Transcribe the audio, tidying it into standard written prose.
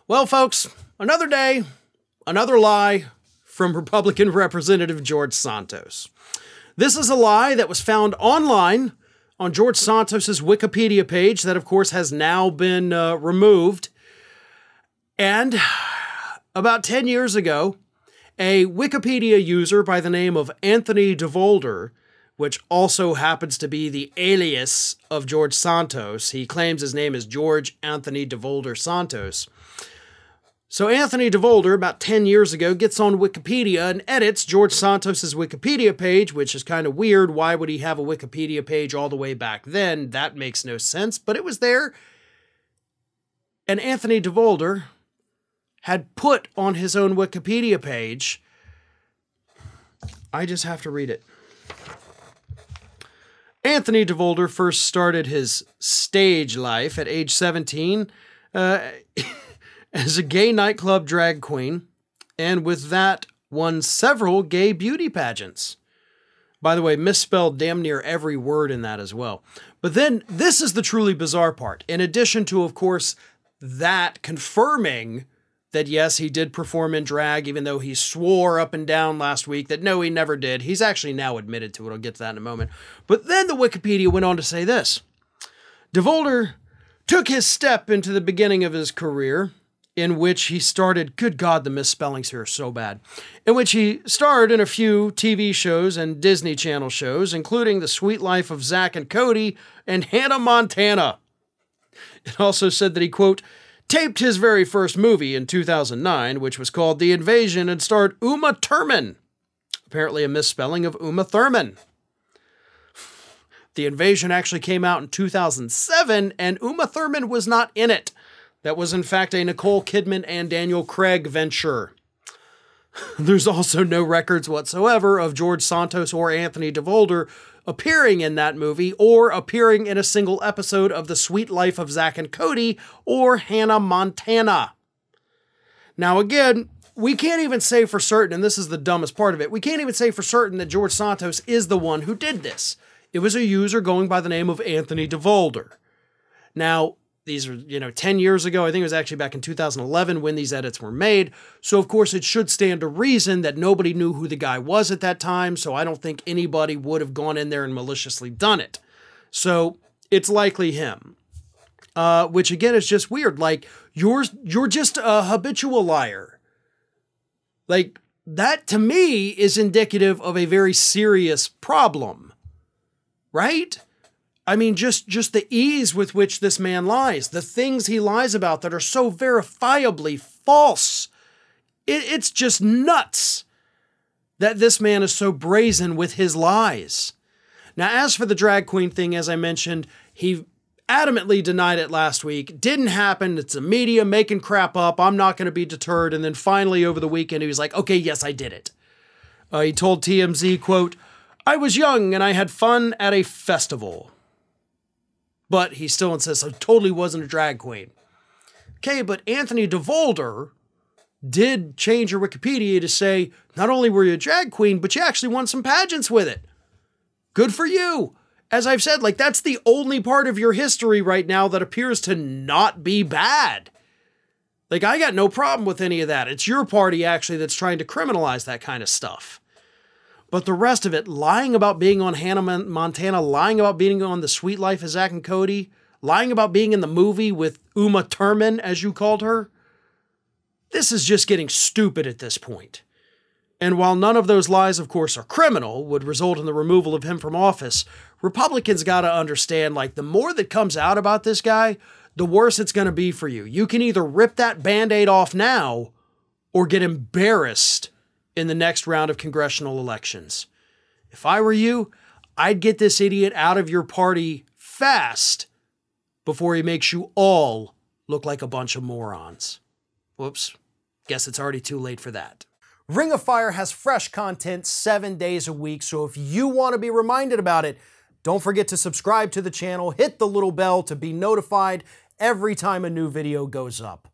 Well, folks, another day, another lie from Republican Representative George Santos. This is a lie that was found online on George Santos's Wikipedia page that, of course, has now been removed. And about 10 years ago, a Wikipedia user by the name of Anthony DeVolder, which also happens to be the alias of George Santos. He claims his name is George Anthony DeVolder Santos. So Anthony DeVolder, about 10 years ago, gets on Wikipedia and edits George Santos's Wikipedia page, which is kind of weird. Why would he have a Wikipedia page all the way back then? That makes no sense, but it was there. And Anthony DeVolder had put on his own Wikipedia page, I just have to read it. Anthony DeVolder first started his stage life at age 17 as a gay nightclub drag queen, and with that won several gay beauty pageants. By the way, misspelled damn near every word in that as well. But then this is the truly bizarre part. In addition to, of course, that confirming that yes, he did perform in drag, even though he swore up and down last week that no, he never did. He's actually now admitted to it. I'll get to that in a moment. But then the Wikipedia went on to say this. DeVolder took his step into the beginning of his career in which he starred, good God, the misspellings here are so bad, in which he starred in a few TV shows and Disney Channel shows, including The Sweet Life of Zack and Cody and Hannah Montana. It also said that he, quote, taped his very first movie in 2009, which was called The Invasion and starred Uma Thurman. Apparently a misspelling of Uma Thurman. The Invasion actually came out in 2007, and Uma Thurman was not in it. That was, in fact, a Nicole Kidman and Daniel Craig venture. There's also no records whatsoever of George Santos or Anthony DeVolder appearing in that movie or appearing in a single episode of The Sweet Life of Zack and Cody or Hannah Montana. Now, again, we can't even say for certain, and this is the dumbest part of it, we can't even say for certain that George Santos is the one who did this. It was a user going by the name of Anthony DeVolder. Now, these are, 10 years ago. I think it was actually back in 2011 when these edits were made. So, of course, it should stand to reason that nobody knew who the guy was at that time. So I don't think anybody would have gone in there and maliciously done it. So it's likely him. Which, again, is just weird. Like, you're just a habitual liar. Like, that, to me, is indicative of a very serious problem. Right? I mean, just the ease with which this man lies, the things he lies about that are so verifiably false. It's just nuts that this man is so brazen with his lies. Now, as for the drag queen thing, as I mentioned, he adamantly denied it last week. Didn't happen. It's the media making crap up. I'm not going to be deterred. And then finally over the weekend, he was like, okay, yes, I did it. He told TMZ, quote, I was young and I had fun at a festival. But he still insists I totally wasn't a drag queen. Okay, but Anthony DeVolder did change your Wikipedia to say, not only were you a drag queen, but you actually won some pageants with it. Good for you. As I've said, like, that's the only part of your history right now that appears to not be bad. Like, I got no problem with any of that. It's your party, actually, that's trying to criminalize that kind of stuff. But the rest of it, lying about being on Hannah Montana, lying about being on The Sweet Life of Zack and Cody, lying about being in the movie with Uma Thurman, as you called her, this is just getting stupid at this point. And while none of those lies, of course, are criminal, would result in the removal of him from office, Republicans got to understand, like, the more that comes out about this guy, the worse it's going to be for you. You can either rip that Band-Aid off now or get embarrassed in the next round of congressional elections. If I were you, I'd get this idiot out of your party fast before he makes you all look like a bunch of morons. Whoops. Guess it's already too late for that. Ring of Fire has fresh content 7 days a week, so if you want to be reminded about it, don't forget to subscribe to the channel, hit the little bell to be notified every time a new video goes up.